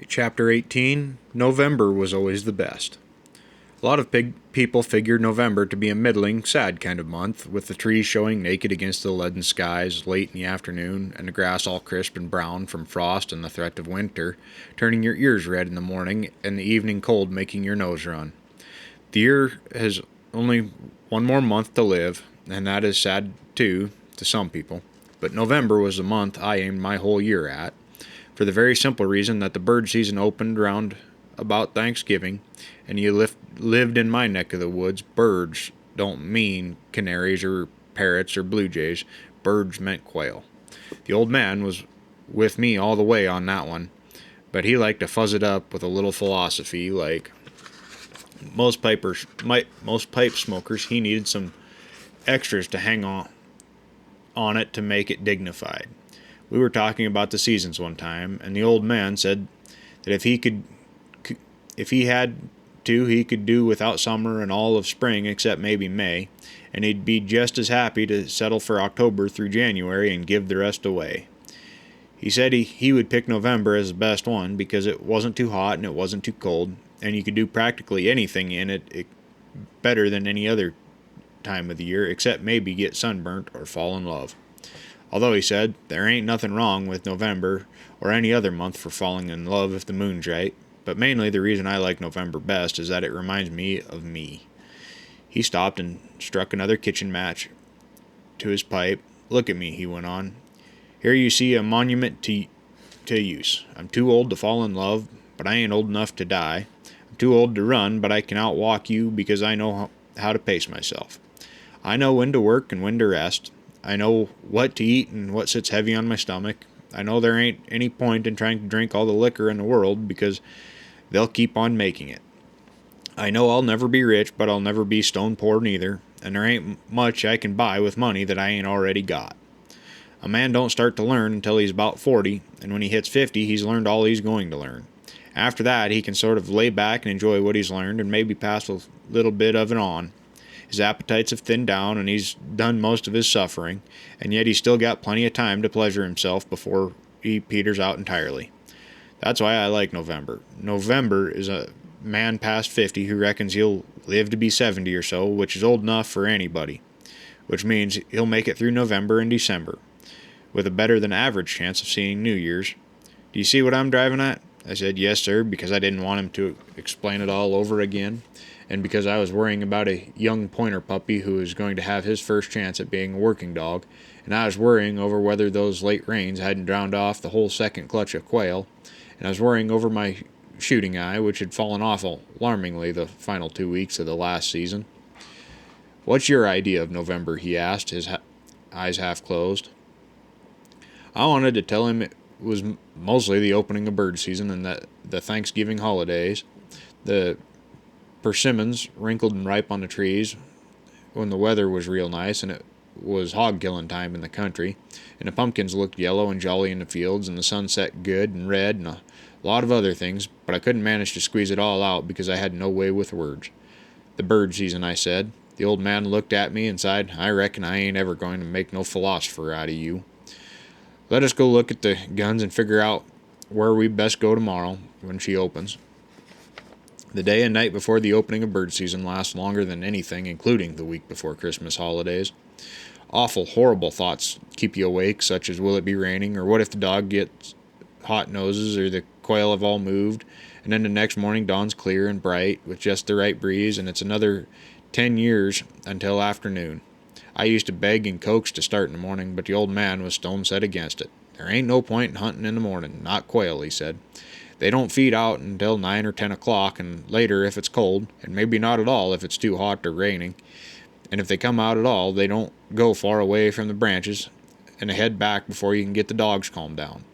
Chapter 18 November was always the best. A lot of people figured November to be a middling, sad kind of month, with the trees showing naked against the leaden skies late in the afternoon, and the grass all crisp and brown from frost and the threat of winter, turning your ears red in the morning, and the evening cold making your nose run. The year has only one more month to live, and that is sad too, to some people. But November was the month I aimed my whole year at, for the very simple reason that the bird season opened round about Thanksgiving, and lived in my neck of the woods. Birds don't mean canaries or parrots or blue jays. Birds meant quail. The old man was with me all the way on that one, but he liked to fuzz it up with a little philosophy like most pipe smokers. He needed some extras to hang on it to make it dignified. We were talking about the seasons one time, and the old man said that if he had to, he could do without summer and all of spring except maybe May, and he'd be just as happy to settle for October through January and give the rest away. He said he would pick November as the best one because it wasn't too hot and it wasn't too cold, and you could do practically anything in it better than any other time of the year except maybe get sunburnt or fall in love. Although he said there ain't nothing wrong with November or any other month for falling in love if the moon's right, but mainly the reason I like November best is that it reminds me of me. He stopped and struck another kitchen match to his pipe. Look at me, he went on. Here you see a monument to use. I'm too old to fall in love, but I ain't old enough to die. I'm too old to run, but I can outwalk you because I know how to pace myself. I know when to work and when to rest. I know what to eat and what sits heavy on my stomach. I know there ain't any point in trying to drink all the liquor in the world because they'll keep on making it. I know I'll never be rich, but I'll never be stone poor neither, and there ain't much I can buy with money that I ain't already got. A man don't start to learn until he's about 40, and when he hits 50, he's learned all he's going to learn. After that, he can sort of lay back and enjoy what he's learned and maybe pass a little bit of it on. His appetites have thinned down and he's done most of his suffering, and yet he's still got plenty of time to pleasure himself before he peters out entirely. That's why I like November. November is a man past 50 who reckons he'll live to be 70 or so, which is old enough for anybody, which means he'll make it through November and December, with a better than average chance of seeing New Year's. Do you see what I'm driving at? I said, yes, sir, because I didn't want him to explain it all over again, and because I was worrying about a young pointer puppy who was going to have his first chance at being a working dog, and I was worrying over whether those late rains hadn't drowned off the whole second clutch of quail, and I was worrying over my shooting eye, which had fallen off alarmingly the final 2 weeks of the last season. What's your idea of November? He asked, his eyes half closed. I wanted to tell him it was mostly the opening of bird season and the Thanksgiving holidays, the persimmons wrinkled and ripe on the trees when the weather was real nice and it was hog killing time in the country, and the pumpkins looked yellow and jolly in the fields, and the sun set good and red, and a lot of other things, but I couldn't manage to squeeze it all out because I had no way with words. The bird season, I said. The old man looked at me and sighed, I reckon I ain't ever going to make no philosopher out of you. Let us go look at the guns and figure out where we best go tomorrow when she opens. The day and night before the opening of bird season lasts longer than anything, including the week before Christmas holidays. Awful, horrible thoughts keep you awake, such as will it be raining, or what if the dog gets hot noses, or the quail have all moved, and then the next morning dawns clear and bright with just the right breeze, and it's another 10 years until afternoon. I used to beg and coax to start in the morning, but the old man was stone set against it. There ain't no point in hunting in the morning, not quail, he said. They don't feed out until 9 or 10 o'clock, and later if it's cold, and maybe not at all if it's too hot or raining. And if they come out at all, they don't go far away from the branches, and they head back before you can get the dogs calmed down.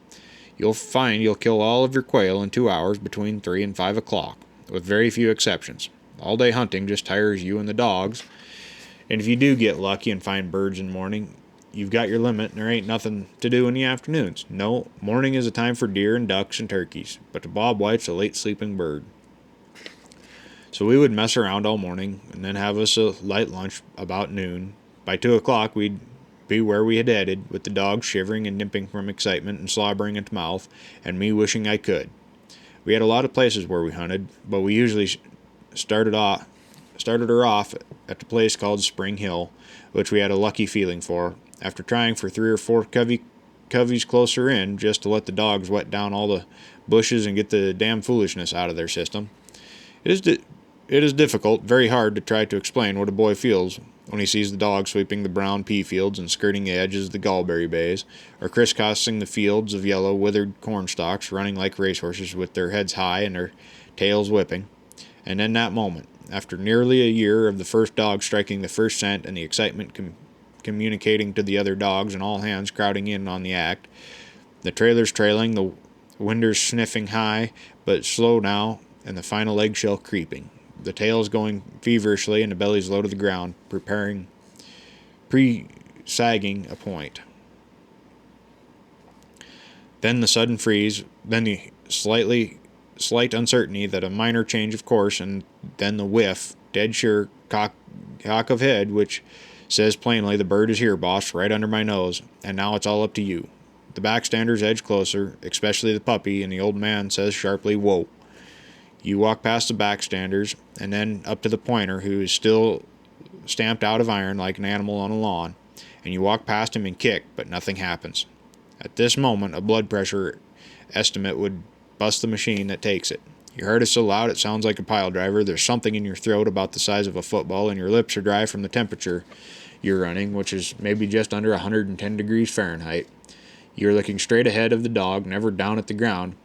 You'll find you'll kill all of your quail in 2 hours between 3 and 5 o'clock, with very few exceptions. All-day hunting just tires you and the dogs, and if you do get lucky and find birds in the morning, you've got your limit and there ain't nothing to do in the afternoons. No, morning is a time for deer and ducks and turkeys, but the bobwhite's a late sleeping bird. So we would mess around all morning and then have us a light lunch about noon. By 2 o'clock we'd be where we had headed, with the dogs shivering and nipping from excitement and slobbering at the mouth, and me wishing I could. We had a lot of places where we hunted, but we usually started her off at the place called Spring Hill, which we had a lucky feeling for. After trying for 3 or 4 coveys closer in, just to let the dogs wet down all the bushes and get the damn foolishness out of their system. It is difficult, very hard to try to explain what a boy feels when he sees the dogs sweeping the brown pea fields and skirting the edges of the gallberry bays, or crisscrossing the fields of yellow, withered corn stalks, running like racehorses with their heads high and their tails whipping. And in that moment, after nearly a year of the first dog striking the first scent and the excitement communicating to the other dogs and all hands crowding in on the act, the trailers trailing, the winders sniffing high but slow now, and the final eggshell creeping, the tails going feverishly and the bellies low to the ground, pre-sagging a point. Then the sudden freeze, then the slight uncertainty that a minor change of course, and then the whiff, dead sure cock of head, which says plainly, the bird is here, boss, right under my nose, and now it's all up to you. The backstanders edge closer, especially the puppy, and the old man says sharply, whoa. You walk past the backstanders, and then up to the pointer, who is still stamped out of iron like an animal on a lawn, and you walk past him and kick, but nothing happens. At this moment, a blood pressure estimate would bust the machine that takes it. Your heart is so loud it sounds like a pile driver. There's something in your throat about the size of a football, and your lips are dry from the temperature you're running, which is maybe just under 110 degrees Fahrenheit. You're looking straight ahead of the dog, never down at the ground,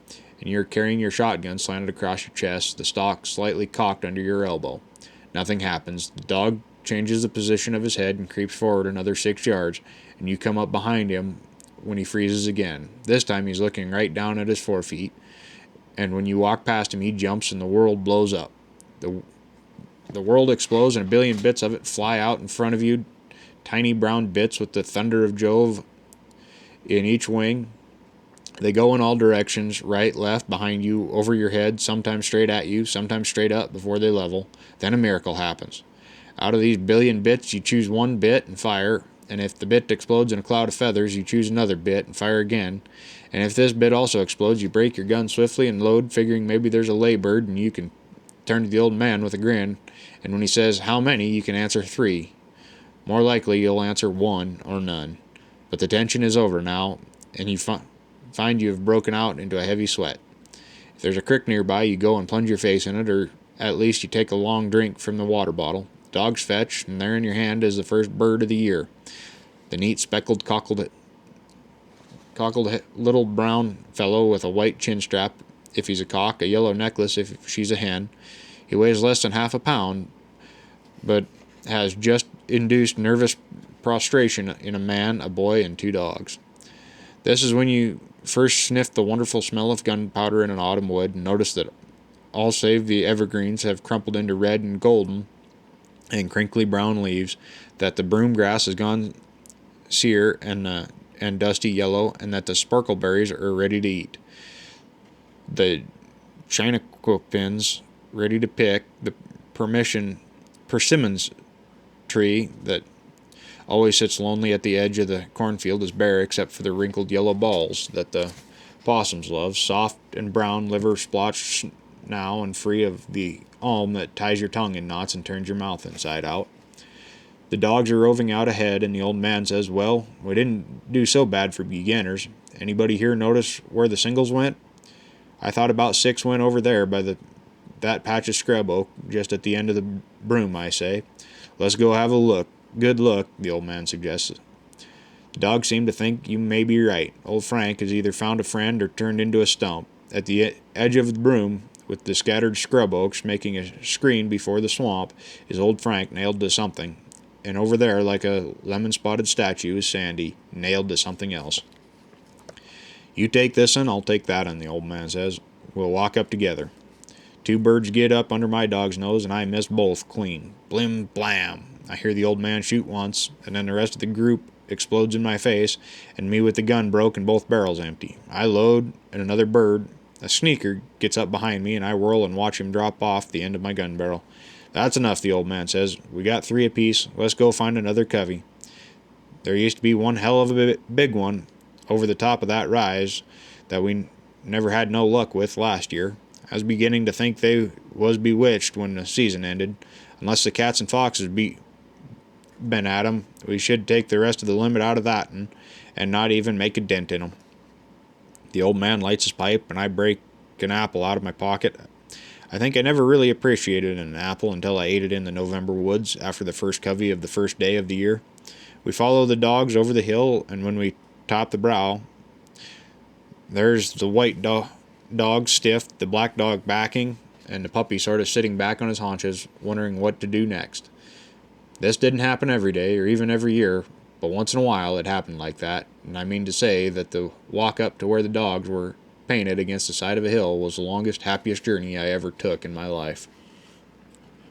and you're carrying your shotgun slanted across your chest, the stock slightly cocked under your elbow. Nothing happens. The dog changes the position of his head and creeps forward another 6 yards, and you come up behind him when he freezes again. This time he's looking right down at his forefeet, and when you walk past him, he jumps and the world blows up. The world explodes and a billion bits of it fly out in front of you, tiny brown bits with the thunder of Jove in each wing. They go in all directions, right, left, behind you, over your head, sometimes straight at you, sometimes straight up before they level. Then a miracle happens. Out of these billion bits, you choose one bit and fire, and if the bit explodes in a cloud of feathers, you choose another bit and fire again. And if this bit also explodes, you break your gun swiftly and load, figuring maybe there's a laybird, and you can turn to the old man with a grin, and when he says, how many, you can answer 3. More likely, you'll answer 1 or none. But the tension is over now, and you find you have broken out into a heavy sweat. If there's a creek nearby, you go and plunge your face in it, or at least you take a long drink from the water bottle. Dogs fetch, and there in your hand is the first bird of the year. The neat, speckled, cockled little brown fellow with a white chin strap if he's a cock, a yellow necklace if she's a hen. He weighs less than half a pound, but has just induced nervous prostration in a man, a boy, and 2 dogs. This is when you first sniff the wonderful smell of gunpowder in an autumn wood and notice that all save the evergreens have crumpled into red and golden and crinkly brown leaves, that the broom grass has gone sere and dusty yellow, and that the sparkleberries are ready to eat. The chinquapins ready to pick, the persimmons tree that always sits lonely at the edge of the cornfield is bare except for the wrinkled yellow balls that the possums love, soft and brown, liver splotched now and free of the alm that ties your tongue in knots and turns your mouth inside out. The dogs are roving out ahead, and the old man says, well, we didn't do so bad for beginners. Anybody here notice where the singles went? I thought about 6 went over there by that patch of scrub oak just at the end of the broom, I say. Let's go have a look. Good look, the old man suggests. The dogs seem to think you may be right. Old Frank has either found a friend or turned into a stump. At the edge of the broom, with the scattered scrub oaks making a screen before the swamp, is old Frank nailed to something. And over there, like a lemon-spotted statue, is Sandy, nailed to something else. You take this one, I'll take that one, the old man says. We'll walk up together. 2 birds get up under my dog's nose, and I miss both clean. Blim, blam. I hear the old man shoot once, and then the rest of the group explodes in my face, and me with the gun broke and both barrels empty. I load, and another bird, a sneaker, gets up behind me, and I whirl and watch him drop off the end of my gun barrel. That's enough, the old man says. We got 3 apiece. Let's go find another covey. There used to be one hell of a big one over the top of that rise that we never had no luck with last year. I was beginning to think they was bewitched when the season ended. Unless the cats and foxes been at 'em, we should take the rest of the limit out of that and not even make a dent in 'em. The old man lights his pipe, and I break an apple out of my pocket. I think I never really appreciated an apple until I ate it in the November woods after the first covey of the first day of the year. We follow the dogs over the hill, and when we top the brow, there's the white dog stiff, the black dog backing, and the puppy sort of sitting back on his haunches, wondering what to do next. This didn't happen every day or even every year, but once in a while it happened like that, and I mean to say that the walk up to where the dogs were painted against the side of a hill was the longest, happiest journey I ever took in my life.